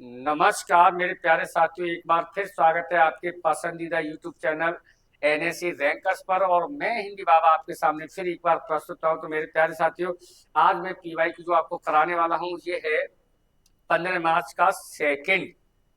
नमस्कार मेरे प्यारे साथियों, एक बार फिर स्वागत है आपके पसंदीदा यूट्यूब चैनल एनएससी रैंकर्स पर। और मैं हिंदी बाबा आपके सामने फिर एक बार प्रस्तुत हूं। तो मेरे प्यारे साथियों, आज मैं पीवाई की जो आपको कराने वाला हूं ये है 15 मार्च का सेकंड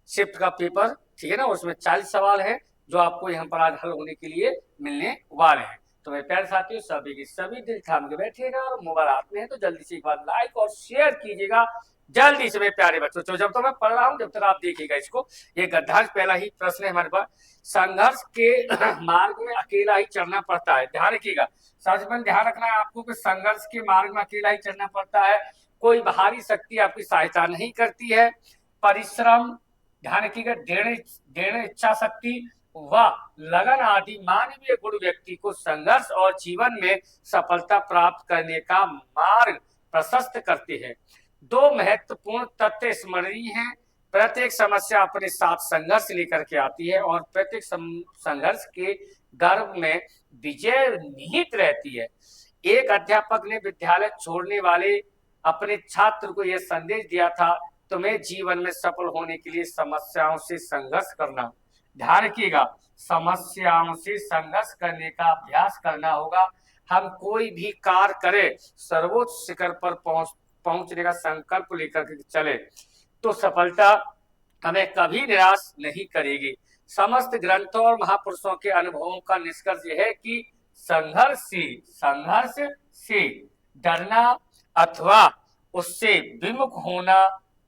शिफ्ट का पेपर। ठीक है ना, उसमें 40 सवाल है जो आपको यहाँ पर आज हल होने के लिए मिलने वाले हैं। तो मेरे प्यारे साथियों, सभी की सभी दिल थाम के बैठिएगा और मोबाइल हाथ में है तो जल्दी से एक बार लाइक और शेयर कीजिएगा जल्दी से मेरे प्यारे बच्चों। तो जब तक मैं पढ़ रहा हूं जब तक आप देखिएगा इसको। ये गद्दार पहला ही प्रश्न है हमारे पास। संघर्ष के मार्ग में अकेला ही चलना पड़ता है। ध्यान रखिएगा, सबसे पहले ध्यान रखना है आपको कि संघर्ष के मार्ग में अकेला ही चलना पड़ता है। कोई बाहरी शक्ति आपकी सहायता नहीं करती है। परिश्रम, ध्यान रखिएगा, दृढ़ इच्छा शक्ति व लगन आदि मानवीय गुण व्यक्ति को संघर्ष और जीवन में सफलता प्राप्त करने का मार्ग प्रशस्त करते हैं। दो महत्वपूर्ण तथ्य स्मरणीय हैं। प्रत्येक समस्या अपने साथ संघर्ष लेकर के आती है और प्रत्येक संघर्ष के गर्भ में विजय निहित रहती है। एक अध्यापक ने विद्यालय छोड़ने वाले अपने छात्र को यह संदेश दिया था, तुम्हें जीवन में सफल होने के लिए समस्याओं से संघर्ष करना। ध्यान रखिएगा, समस्याओं से संघर्ष करने का अभ्यास करना होगा। हम कोई भी कार्य करें, सर्वोच्च शिखर पर पहुंचने का संकल्प लेकर के चले तो सफलता हमें कभी निराश नहीं करेगी। समस्त ग्रंथों और महापुरुषों के अनुभवों का निष्कर्ष यह है कि संघर्ष से डरना अथवा उससे विमुख होना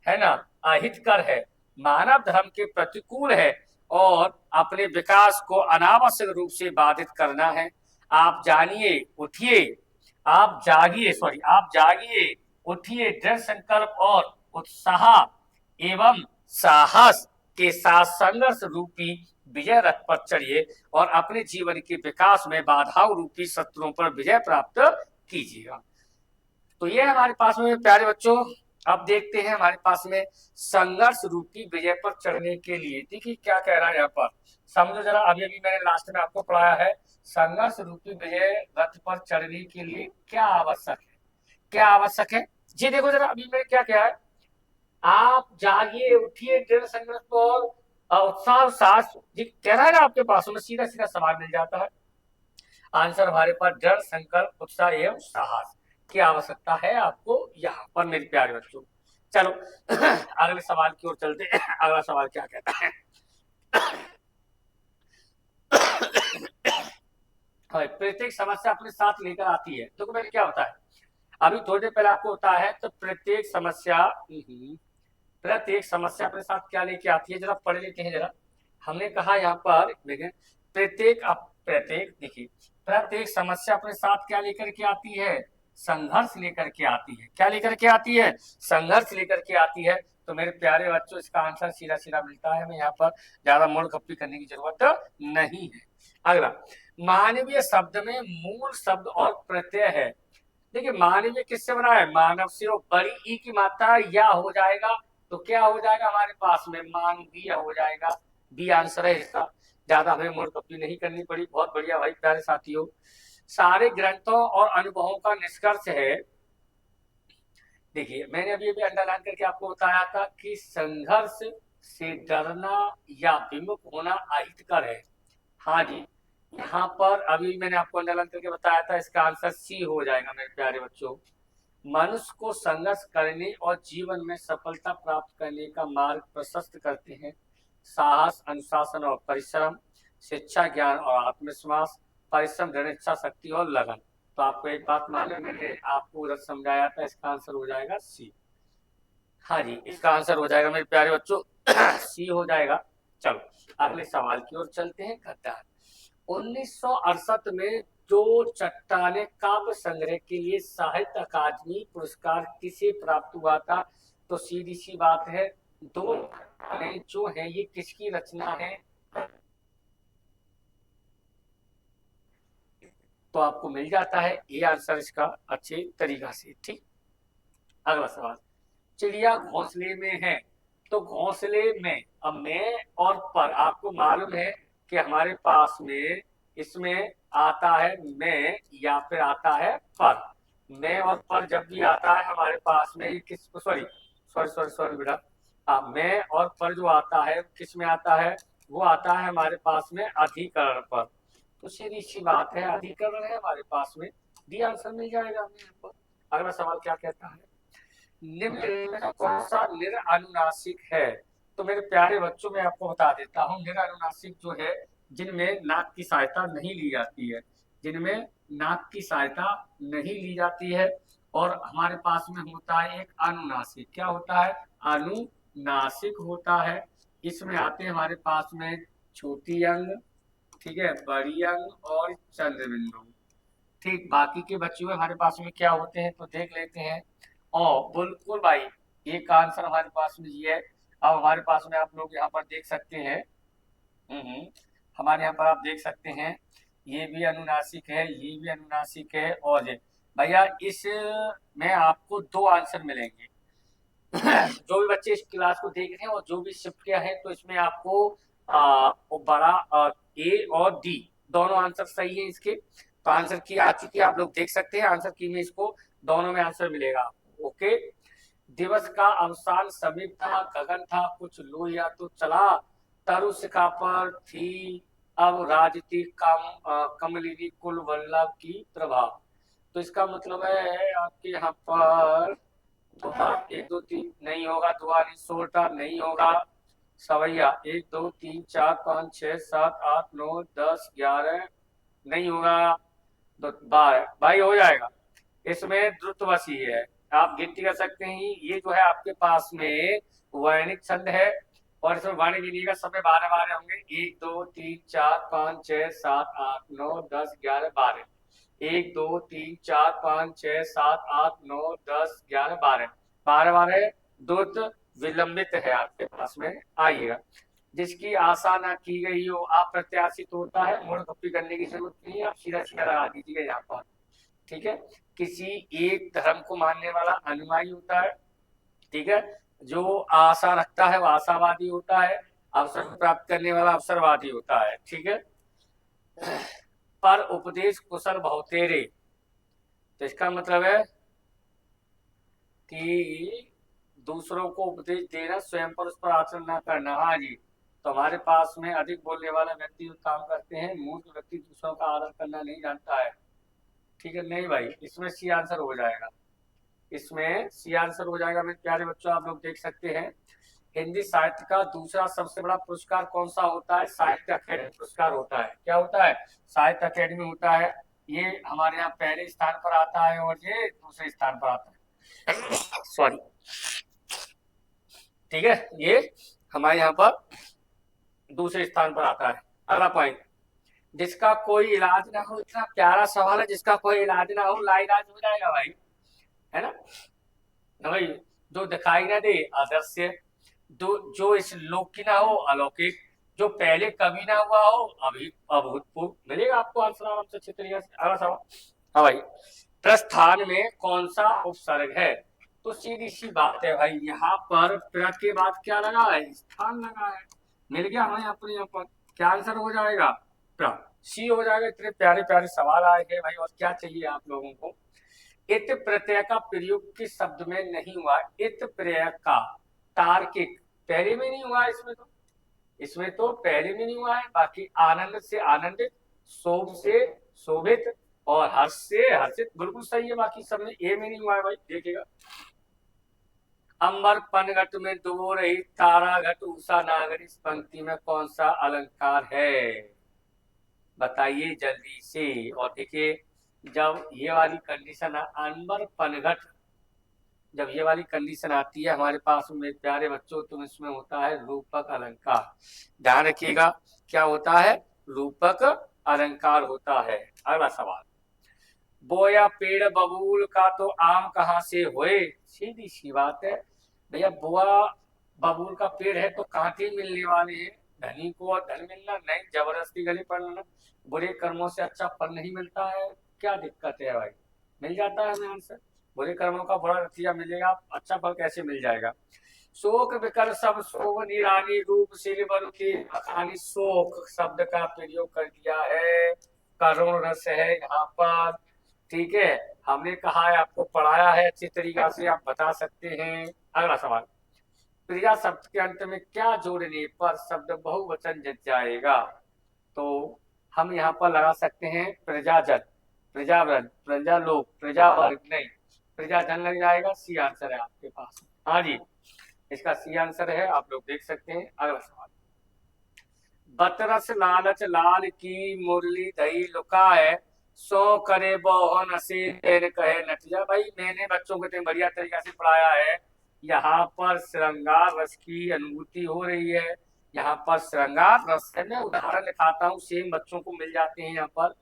है ना अहितकर है, मानव धर्म के प्रतिकूल है और अपने विकास को अनावश्यक रूप से बाधित करना है। आप जानिए उठिए, आप जागिए उठिए, दृढ़ संकल्प और उत्साह एवं साहस के साथ संघर्ष रूपी विजय रथ पर चढ़िए और अपने जीवन के विकास में बाधाओं रूपी शत्रुओं पर विजय प्राप्त कीजिएगा। तो ये हमारे पास में प्यारे बच्चों, अब देखते हैं हमारे पास में संघर्ष रूपी विजय पर चढ़ने के लिए। देखिए क्या कह रहा है यहाँ पर, समझो जरा। अभी अभी मैंने लास्ट में आपको पढ़ाया है, संघर्ष रूपी विजय रथ पर चढ़ने के लिए क्या आवश्यक है, क्या आवश्यक है जी। देखो जरा, अभी मैंने क्या किया है, आप जागिए उठिए, दृढ़ संकल्प और उत्साह साहस जी कह रहा है ना आपके पास में, सीधा सीधा सवाल मिल जाता है। आंसर हमारे पास दृढ़ संकल्प, उत्साह एवं साहस की आवश्यकता है आपको यहाँ पर मेरे प्यारे बच्चों। चलो अगले सवाल की ओर चलते हैं। अगला सवाल क्या कहता है प्रत्येक समस्या अपने साथ लेकर आती है। देखो मैंने क्या होता है, अभी थोड़ी देर पहले आपको होता है तो प्रत्येक समस्या अपने साथ क्या लेके आती है, जरा पढ़ लेते हैं जरा। हमने कहा यहाँ पर देखें, प्रत्येक समस्या अपने साथ क्या लेकर के आती है, संघर्ष लेकर के आती है। क्या लेकर के आती है, संघर्ष लेकर के आती है। तो मेरे प्यारे बच्चों, इसका आंसर सीधा सीधा मिलता है। हमें यहाँ पर ज्यादा मोड़ खप्पी करने की जरूरत नहीं है। अगला, मानवीय शब्द में मूल शब्द और प्रत्यय है। देखिए मानवीय किससे बना है, मानव से, और बड़ी ई की मात्रा या हो जाएगा तो क्या हो जाएगा हमारे पास में, मानवीय हो जाएगा। बी आंसर है इसका। ज्यादा हमें मोड़ कपी नहीं करनी पड़ी। बहुत बढ़िया भाई प्यारे साथियों। सारे ग्रंथों और अनुभवों का निष्कर्ष है, देखिए मैंने अभी अभी अंडरलाइन करके आपको बताया था कि संघर्ष से डरना या विमुख होना अहितकर है। हाँ जी, यहाँ पर अभी मैंने आपको अंडरलाइन करके बताया था, इसका आंसर सी हो जाएगा मेरे प्यारे बच्चों। मनुष्य को संघर्ष करने और जीवन में सफलता प्राप्त करने का मार्ग प्रशस्त करते हैं साहस, अनुशासन और परिश्रम, शिक्षा, ज्ञान और आत्मविश्वास, परिश्रम, दृढ़ इच्छा शक्ति और लगन। तो आपको एक बात मालूम है, आपको उधर समझाया था, इसका आंसर हो जाएगा सी। हाँ जी, इसका आंसर हो जाएगा मेरे प्यारे बच्चों सी हो जाएगा। चलो अगले सवाल की ओर चलते हैं। गद्दार 1968 में दो चट्टाने काव्य संग्रह के लिए साहित्य अकादमी पुरस्कार किसे प्राप्त हुआ था। तो सीधी सी बात है, दो जो है ये किसकी रचना है, तो आपको मिल जाता है ये आंसर इसका अच्छे तरीका से। ठीक, अगला सवाल, चिड़िया घोंसले में है तो घोंसले में, अब मैं और पर आपको मालूम है कि हमारे पास में इसमें आता है मैं या फिर आता है पर। मैं और पर जब भी आता है हमारे पास में, किस सॉरी बेटा, में और पर जो आता है किस में आता है, वो आता है हमारे पास में अधिकरण पर। तो सीधी सी बात है, अधिकरण है हमारे पास में, डी आंसर मिल जाएगा हमें यहाँ पर। अगला सवाल क्या कहता है, निम्न में कौन सा निरनुनासिक है। तो मेरे प्यारे बच्चों मैं आपको बता देता हूँ, निरनुनासिक जो है जिनमें नाक की सहायता नहीं ली जाती है, जिनमें नाक की सहायता नहीं ली जाती है, और हमारे पास में होता है एक अनुनासिक। क्या होता है, अनुनासिक होता है। इसमें आते हैं हमारे पास में छोटी अंग, ठीक है, बड़ी अंग और चंद्र बिंदु। ठीक, बाकी के बच्चे हुए हमारे पास में क्या होते हैं तो देख लेते हैं। और बिल्कुल भाई, एक आंसर हमारे पास में ये है। अब हमारे पास में आप लोग यहाँ पर देख सकते हैं, हम्म, हमारे यहाँ पर आप देख सकते हैं, ये भी अनुनासिक है, ये भी अनुनासिक है, और ये भैया इस में आपको दो आंसर मिलेंगे। जो भी बच्चे इस क्लास को देख रहे हैं और जो भी शिफ्ट किया है, तो इसमें आपको वो बड़ा ए और डी दोनों आंसर सही है इसके। तो आंसर की आ चुकी है, आप लोग देख सकते हैं आंसर की में, इसको दोनों में आंसर मिलेगा आपको। ओके, दिवस का अवसान समीप था, गगन था कुछ लोहिया तो चला, तरु शिखा पर थी अब राजती कमलिनी कुल वल्लभ की प्रभा। तो इसका मतलब है आपके यहाँ पर दोहा 1 2 3 नहीं होगा, दुआरी सोटा नहीं होगा, सवैया 1 2 3 4 5 6 7 8 9 10 11 नहीं होगा, तो 12 भाई हो जाएगा। इसमें द्रुत वसी है, आप गिनती कर सकते हैं। ये जो है आपके पास में वैनिक छंद है, और इसमें वाणी गिनी का समय 12 12 होंगे, 1 2 3 4 5 6 7 8 9 10 11 12, 1 2 3 4 5 6 7 8 9 10 11 12, 12 द्रुत विलंबित है आपके पास में। आइएगा, जिसकी आशा ना की गई हो अप्रत्याशित होता है, मुड़ घुप्पी करने की जरूरत नहीं है, आप सीधा सीधा लगा दीजिएगा यहाँ पर। ठीक है, किसी एक धर्म को मानने वाला अनुयायी होता है, ठीक है, जो आशा रखता है वो आशावादी होता है, अवसर प्राप्त करने वाला अवसरवादी होता है। ठीक है, पर उपदेश कुशल बहुतेरे, तो इसका मतलब है कि दूसरों को उपदेश देना, स्वयं पर उस पर आचरण न करना। हाँ जी, तो हमारे पास में अधिक बोलने वाला व्यक्ति जो काम करते हैं, मूर्ख व्यक्ति दूसरों का आदर करना नहीं जानता है। ठीक है, नहीं भाई, इसमें सी आंसर हो जाएगा, इसमें सी आंसर हो जाएगा। मेरे प्यारे बच्चों आप लोग देख सकते हैं, हिंदी साहित्य का दूसरा सबसे बड़ा पुरस्कार कौन सा होता है, साहित्य अकेडमी पुरस्कार होता है। क्या होता है, साहित्य अकेडमी होता है। ये हमारे यहाँ पहले स्थान पर आता है और ये दूसरे स्थान पर आता है, सॉरी। ठीक है, ये हमारे यहाँ पर दूसरे स्थान पर आता है। अगला पॉइंट, जिसका कोई इलाज ना हो, इतना प्यारा सवाल है, जिसका कोई इलाज ना हो लाइलाज हो जाएगा भाई, है ना भाई। जो दिखाई ना दे अदृश्य, जो इस लोक की ना हो अलौकिक, जो पहले कभी ना हुआ हो अभी अभूतपूर्व। मिलेगा आपको आंसर आराम से अच्छे तरीके से। अगला सवाल, हाँ भाई, प्रस्थान में कौन सा उपसर्ग है। तो सीधी सी बात है भाई, यहाँ पर प्र के बाद क्या लगा है, स्थान लगा है। मिल गया हमें यहाँ पर क्या आंसर हो जाएगा, प्र, सी हो जाएगा। इतने प्यारे प्यारे सवाल आए हैं भाई, और क्या चाहिए आप लोगों को। इत प्रत्यय का प्रयोग किस शब्द में नहीं हुआ, इत प्रत्यय का तार्किक पहले में नहीं हुआ, इसमें तो पहले में नहीं हुआ है। बाकी आनंद से आनंदित, शोभ से शोभित, और हर्ष से हर्षित, बिल्कुल सही है। बाकी सब में ए में नहीं हुआ है भाई, देखिएगा। अंबर पनघट में डुबो रही तारा घट उषा नागर, इस पंक्ति में कौन सा अलंकार है, बताइए जल्दी से। और देखिए, जब ये वाली कंडीशन अंबर पनघट, जब ये वाली कंडीशन आती है हमारे पास में प्यारे बच्चों, तो इसमें होता है रूपक अलंकार। ध्यान रखिएगा, क्या होता है, रूपक अलंकार होता है। अगला सवाल, बोया पेड़ बबूल का तो आम कहाँ से होए। सीधी सी बात है भैया, बोआ बबूल का पेड़ है तो कांटे मिलने वाले हैं। धनी को और धन मिलना नहीं, जबरदस्ती गले पड़ना, बुरे कर्मों से अच्छा फल नहीं मिलता है। क्या दिक्कत है भाई, मिल जाता है हमें आंसर। बुरे कर्मों का बुरा नतीजा मिलेगा, अच्छा फल कैसे मिल जाएगा। शोक विकर सब शोभ निरानी, रूप सिलवर की अखानी। शोक शब्द का प्रयोग कर दिया है, करुण रस है यहाँ पर। ठीक है, हमने कहा है, आपको पढ़ाया है अच्छी तरीका से, आप बता सकते हैं। अगला सवाल, प्रजा शब्द के अंत में क्या जोड़ने पर शब्द बहुवचन जच जाएगा? तो हम यहाँ पर लगा सकते हैं प्रजाजन, प्रजावृन, प्रजालोक, प्रजावर्ग नहीं, प्रजाजन लग जाएगा। सी आंसर है आपके पास। हाँ जी, इसका सी आंसर है, आप लोग देख सकते हैं। अगला सवाल, बतरस लालच लाल की मुरली दही लुका है, सो करे बोहन असी तेन कहे नटिया। भाई मैंने बच्चों को इतने बढ़िया तरीका से पढ़ाया है, यहाँ पर श्रृंगार रस की अनुभूति हो रही है। यहाँ पर श्रृंगार रस है, मैं उदाहरण दिखाता हूँ, सेम बच्चों को मिल जाते हैं यहाँ पर।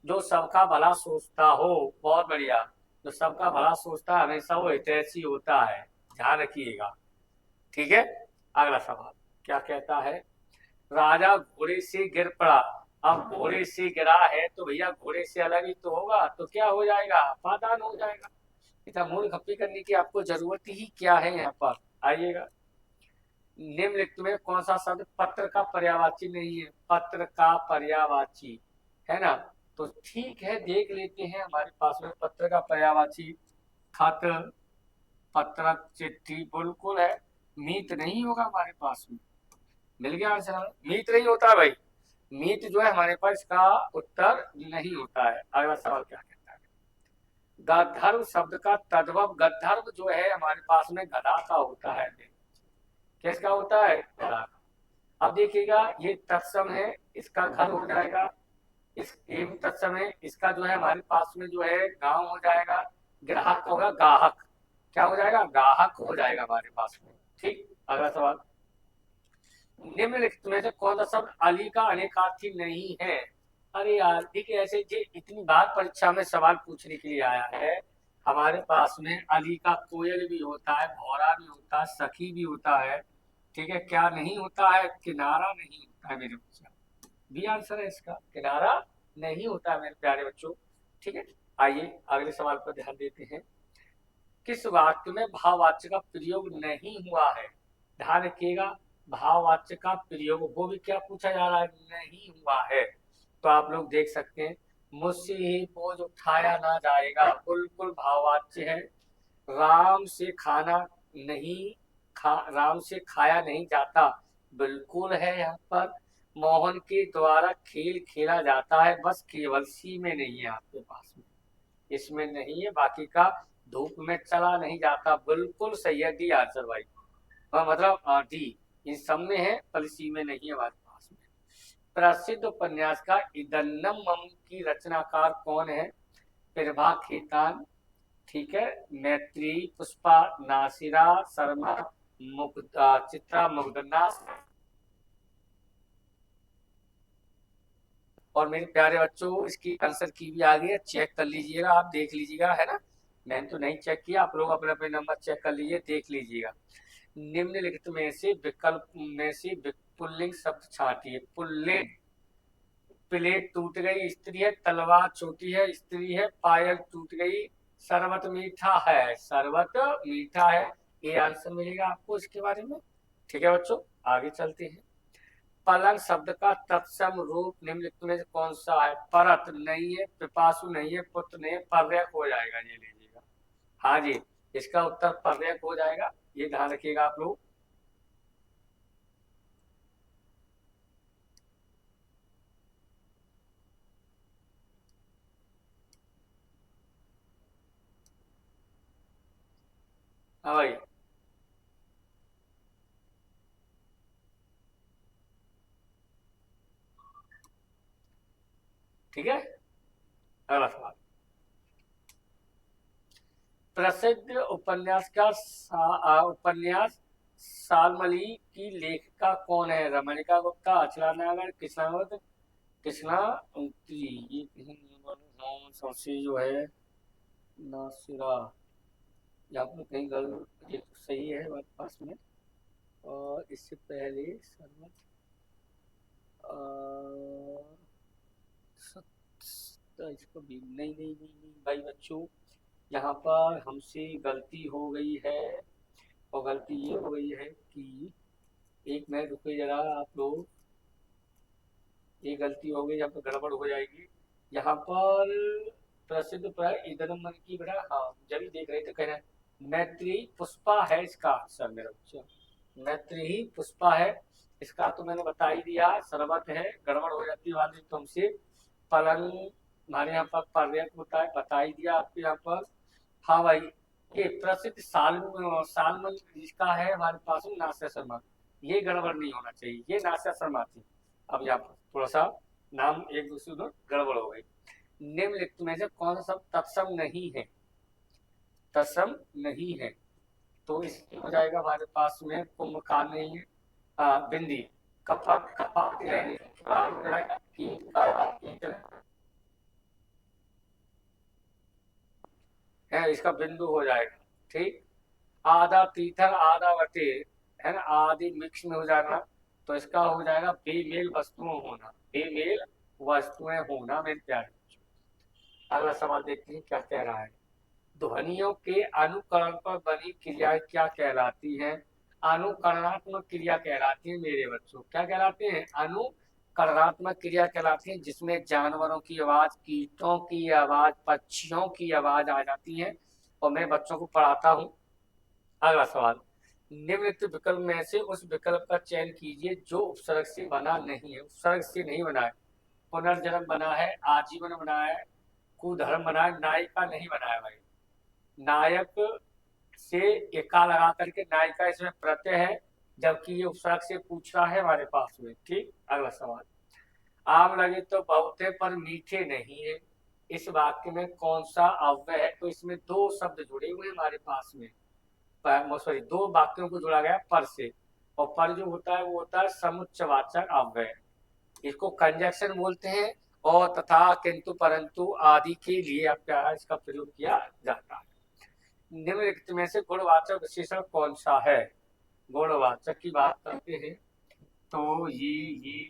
जो सबका भला सोचता हो, बहुत बढ़िया, जो सबका भला सोचता है हमेशा वो हितैषी होता है, ध्यान रखिएगा। ठीक है, अगला सवाल क्या कहता है, राजा घोड़े से गिर पड़ा। अब घोड़े से गिरा है तो भैया घोड़े से अलग ही तो होगा, तो क्या हो जाएगा? पादान हो जाएगा। इतना मूल खप्पी करने की आपको जरूरत ही क्या है? यहाँ पर आइएगा, निम्नलिखित में कौन सा शब्द पत्र का पर्यायवाची नहीं है? पत्र का पर्यायवाची है ना, तो ठीक है, देख लेते हैं हमारे पास में पत्र का पर्यायवाची। खत, पत्रक, चिट्ठी बिल्कुल है। मीत नहीं होगा हमारे पास में, मिल गया आंसर। मीत नहीं होता भाई, मीत जो है हमारे पास, इसका उत्तर नहीं होता है। अगला सवाल क्या कहता है, गंधर्व शब्द का तद्भव, गंधर्व जो है हमारे पास में गधा का होता है। किसका होता है? गधा का। अब देखिएगा, ये तत्सम है, इसका घर हो जाएगा। इस एवं तत्सम है, इसका जो है हमारे पास में जो है गांव हो जाएगा। ग्राहक होगा गाहक, क्या हो जाएगा? गाहक हो जाएगा हमारे पास में। ठीक, अगला सवाल, निम्नलिखित में से कौन सा शब्द अली का अनेकार्थी नहीं है? अरे यार देखिए, ऐसे जे इतनी बार परीक्षा में सवाल पूछने के लिए आया है, हमारे पास में अली का कोयल भी होता है, भौरा भी होता है, सखी भी होता है। ठीक है, क्या नहीं होता है? किनारा नहीं होता है मेरे बच्चा, बी आंसर है इसका, किनारा नहीं होता है मेरे प्यारे बच्चों। ठीक है, आइए अगले सवाल पर ध्यान देते हैं। किस वाक्य में भाववाच्य का प्रयोग नहीं हुआ है? ध्यान रखिएगा, भाववाच्य का प्रयोग, वो भी क्या पूछा जा रहा है? नहीं हुआ है। तो आप लोग देख सकते हैं, मुझसे ही बोझ उठाया ना जाएगा, बिल्कुल भाववाच्य है। राम से खाना नहीं राम से खाया नहीं जाता, बिल्कुल है यहाँ पर। मोहन के द्वारा खेल खेला जाता है, बस केवल सी में नहीं है आपके पास में, इसमें नहीं है। बाकी का धूप में चला नहीं जाता, बिल्कुल सही है, डी आंसर भाई। मतलब डी, इन सब में है, पर सी में नहीं है हमारे पास में। प्रसिद्ध उपन्यास का इदन्नम मम की रचनाकार कौन है? प्रभा खेतान, ठीक है, मैत्री, पुष्पा, नासिरा शर्मा, चित्रा मुग्धना। और मेरे प्यारे बच्चों, इसकी आंसर की भी आ गई है, चेक कर लीजिएगा, आप देख लीजिएगा, है ना। मैंने तो नहीं चेक किया, आप लोग अपने अपने नंबर चेक कर लीजिए, देख लीजिएगा। निम्नलिखित में से विकल्प में से पुल्लिंग शब्द छांटिए। पुल्लिंग, प्लेट टूट गई, स्त्री है। तलवार छोटी है, स्त्री है। पायल टूट गई। शरबत मीठा है, शरबत मीठा है। ये आंसर मिलेगा आपको इसके बारे में। ठीक है बच्चों, आगे चलते हैं। पलंग शब्द का तत्सम रूप निम्नलिखित में से कौन सा है? परत नहीं है, पिपासु नहीं है, पुत्र नहीं है, पर्यक हो जाएगा, ये लीजिएगा। हाँ जी, इसका उत्तर पर्यक हो जाएगा, ये ध्यान रखिएगा आप लोग। हाँ भाई, ठीक है, अगला सवाल, प्रसिद्ध उपन्यास का उपन्यास सालमली की लेखिका कौन है? रमणिका गुप्ता, अचला नागर, कृष्णावत, कृष्णा ये सबसे जो है नासिरा, यहाँ पर कहीं गलत, ये तो सही है हमारे पास में। और इससे पहले सरमत इसको भी नहीं नहीं नहीं नहीं भाई बच्चों, यहाँ पर हमसे गलती हो गई है। और गलती ये हो गई है कि, एक मिनट रुके जरा आप लोग, ये गलती हो गई, यहाँ पर गड़बड़ हो जाएगी। यहाँ पर प्रसिद्ध प्राय इधर मन की बेटा, हाँ जब देख रहे थे, कह रहे हैं मैत्री पुष्पा है इसका आंसर मेरा बच्चा। मैत्री पुष्पा है। इसका तो मैंने बता ही दिया, शरबत है, गड़बड़ हो जाती है वाली तुमसे। पलंग हमारे यहाँ पर पर्यटक होता है, बता ही दिया आपके यहाँ पर। हाँ भाई, ये प्रसिद्ध सालमन जिसका है हमारे पास में नासिर शर्मा, ये गड़बड़ नहीं होना चाहिए, ये नासिर शर्मा थी। अब यहाँ पर थोड़ा सा नाम एक दूसरे में गड़बड़ हो गई। निम्नलिखित में से कौन सा तत्सम नहीं है? तत्सम नहीं है तो इसमें हो जाएगा हमारे पास में कुंभकार नहीं है, बिंदी, कपक कपक है, इसका बिंदु हो जाएगा। ठीक, आधा तीथर आधा वटे, है ना, आदि मिक्स में हो जाना, तो इसका हो जाएगा बेमेल वस्तुओं होना, बेमेल वस्तुएं होना मेरे प्यारे बच्चों। अगला सवाल देखते हैं क्या कह रहा है। ध्वनियों के अनुकरण पर बनी क्रिया क्या कहलाती है? अनुकरणात्मक क्रिया कहलाती है मेरे बच्चों। क्या कहलाते हैं? अनुकरणात्मक क्रिया कहलाती है, जिसमें जानवरों की आवाज, कीटों की आवाज, पक्षियों की आवाज आ जाती है और मैं बच्चों को पढ़ाता हूँ। अगला सवाल, निम्नलिखित विकल्प में से उस विकल्प का चयन कीजिए जो उपसर्ग से बना नहीं है। उपसर्ग से नहीं बना है, पुनर्जन्म बना है, आजीवन बना है, कुधर्म बना है, नायिका नहीं बना है भाई। नायक से एका लगा करके नायिका इसमें प्रत्यय है, जबकि ये उपसर्ग से पूछ रहा है हमारे पास में। ठीक, अगला सवाल, आम लगे तो बहुते पर मीठे नहीं है, इस वाक्य में कौन सा अव्यय है? तो इसमें दो शब्द जुड़े हुए हैं हमारे पास में, सॉरी, दो वाक्यों को जोड़ा गया पर से, और पर जो होता है वो होता है समुच्चयवाचक अव्यय, इसको कंजक्शन बोलते हैं, और तथा, किंतु, परंतु आदि के लिए क्या इसका प्रयोग किया जाता है। निम्नलिखित में से गुणवाचक विशेषण कौन सा है? गुणवाचक की बात करते हैं तो ये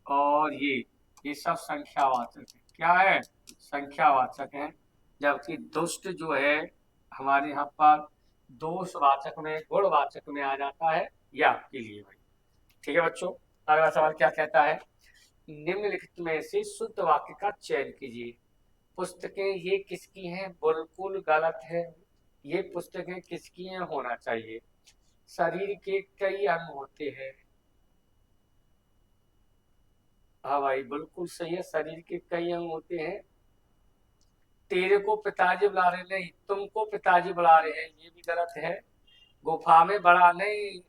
और ये सब संख्यावाचक है। क्या है? संख्यावाचक है, जबकि दुष्ट जो है हमारे यहाँ पर दोषवाचक में, गुणवाचक में आ जाता है, ये आपके लिए भाई। ठीक है बच्चों, अगला सवाल क्या कहता है। निम्नलिखित में से शुद्ध वाक्य का चयन कीजिए। पुस्तकें ये किसकी हैं? बिल्कुल गलत है, ये पुस्तकें किसकी हैं होना चाहिए। शरीर के कई अंग होते हैं, हाँ भाई बिल्कुल सही है, शरीर के कई अंग होते हैं। तेरे को पिताजी बुला रहे, नहीं, तुमको पिताजी बुला रहे हैं, ये भी गलत है। गुफा में बड़ा नहीं,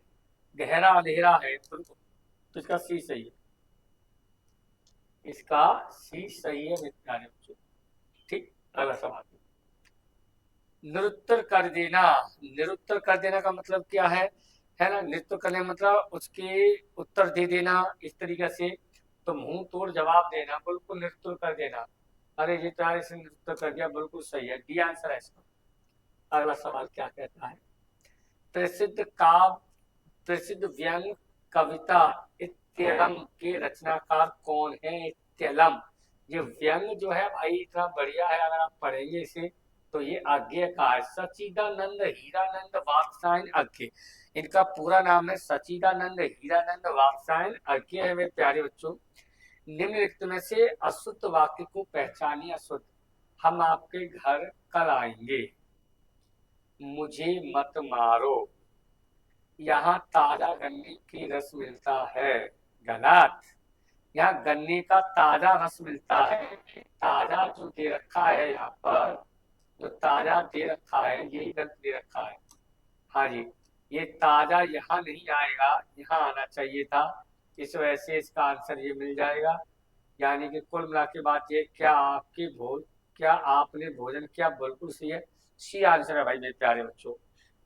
गहरा अंधेरा है, तो इसका सी सही है, इसका सी सही है मेरे प्यारे बच्चों। ठीक, अगला सवाल, निरुत्तर कर देना। निरुत्तर कर देना का मतलब क्या है ना, नृत्य करने का मतलब उसके उत्तर दे देना इस तरीके से, तो मुंह तोड़ जवाब देना, बिल्कुल निरुत्तर कर देना। अरे ये तो यार इसने निरुत्तर कर दिया, बिल्कुल सही है, डी आंसर है इसका। अगला सवाल क्या कहता है। प्रसिद्ध काव्य, प्रसिद्ध व्यंग कविता इत्यलम के रचनाकार कौन है? इत्यलम, ये व्यंग जो है भाई इतना बढ़िया है, अगर आप पढ़ेंगे इसे तो ये आज्ञा का है, सचिदानंद हीरानंद वात्सायन अज्ञे। इनका पूरा नाम है सचिदानंद हीरानंद वात्सायन अज्ञे है मेरे प्यारे बच्चों। निम्नलिखित में से अशुद्ध वाक्य को पहचानिए। अशुद्ध, हम आपके घर कल आएंगे, मुझे मत मारो, यहाँ ताजा गन्ने की रस मिलता है, गलत। यहाँ गन्ने का ताजा रस मिलता है, ताजा जो दे रखा है यहाँ पर, जो ताजा दे रखा है यही गलत दे रखा है। हाँ जी, ये ताजा यहाँ नहीं आएगा, यहाँ आना चाहिए था, इस वजह से इसका आंसर ये मिल जाएगा। यानी कि कुल मिला के बात ये, क्या आपने भोजन किया, बिल्कुल सही है, सी आंसर है भाई मेरे प्यारे बच्चों।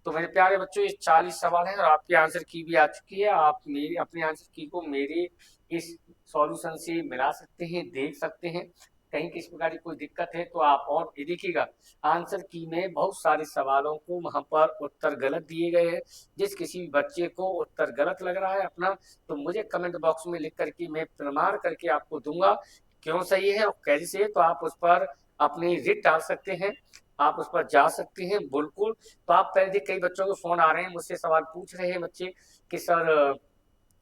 तो मेरे प्यारे बच्चों ये 40 सवाल हैं और आपके आंसर की भी आ चुकी है। आप मेरी अपने आंसर की को मेरे इस सॉल्यूशन से मिला सकते हैं, देख सकते हैं। कहीं किसी प्रकार की कोई दिक्कत है तो आप और ये देखिएगा, आंसर की में बहुत सारे सवालों को वहां पर उत्तर गलत दिए गए हैं। जिस किसी भी बच्चे को उत्तर गलत लग रहा है अपना, तो मुझे कमेंट बॉक्स में लिख करके मैं प्रमाण करके आपको दूंगा क्यों सही है और कैसे सही है, तो आप उस पर अपनी रिट डाल सकते हैं, आप उस पर जा सकते हैं बिल्कुल। तो आप पहले कई बच्चों के फोन आ रहे हैं, मुझसे सवाल पूछ रहे हैं बच्चे कि सर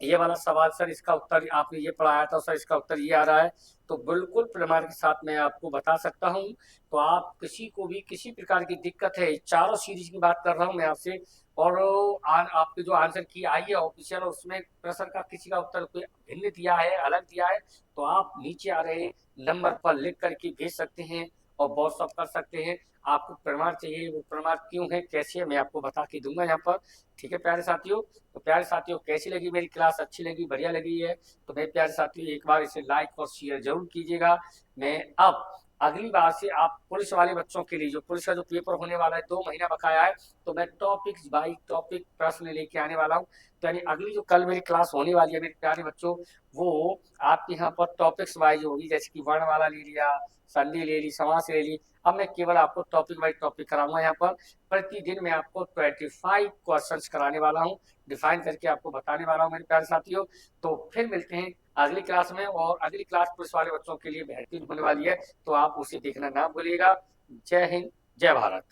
ये वाला सवाल, सर इसका उत्तर आपने ये पढ़ाया था, सर इसका उत्तर ये आ रहा है, तो बिल्कुल प्रमाण के साथ मैं आपको बता सकता हूं। तो आप किसी को भी किसी प्रकार की दिक्कत है, चारों सीरीज की बात कर रहा हूं मैं आपसे, और आपके जो आंसर की आई है ऑफिशियल, उसमें प्रश्न का किसी का उत्तर कोई भिन्न दिया है, अलग दिया है, तो आप नीचे आ रहे नंबर पर लिख करके भेज सकते हैं और व्हाट्सअप कर सकते हैं। आपको प्रमाण चाहिए, वो प्रमाण क्यों है, कैसे है, मैं आपको बता के दूंगा यहाँ पर। ठीक है प्यारे साथियों। तो प्यारे साथियों, कैसी लगी मेरी क्लास, अच्छी लगी, बढ़िया लगी है, तो मेरे प्यारे साथियों एक बार इसे लाइक और शेयर जरूर कीजिएगा। मैं अब अगली बार से आप पुलिस वाले बच्चों के लिए, जो पुलिस का जो पेपर होने वाला है 2 महीना बकाया है, तो मैं टॉपिक बाई टॉपिक प्रश्न लेके आने वाला हूँ। तो यानी अगली जो कल मेरी क्लास होने वाली है मेरे प्यारे बच्चों, वो आपके यहाँ पर टॉपिक्स वाइज होगी, जैसे कि वर्ण वाला ले लिया, संधि ले ली, समास ले ली। अब मैं केवल आपको टॉपिक वाइज टॉपिक कराऊंगा यहाँ पर। प्रतिदिन मैं आपको 25 क्वेश्चंस कराने वाला हूँ, डिफाइन करके आपको बताने वाला हूँ मेरे प्यारे साथियों। तो फिर मिलते हैं अगली क्लास में, और अगली क्लास पुलिस वाले बच्चों के लिए बेहतरीन होने वाली है, तो आप उसे देखना ना भूलिएगा। जय हिंद, जय भारत।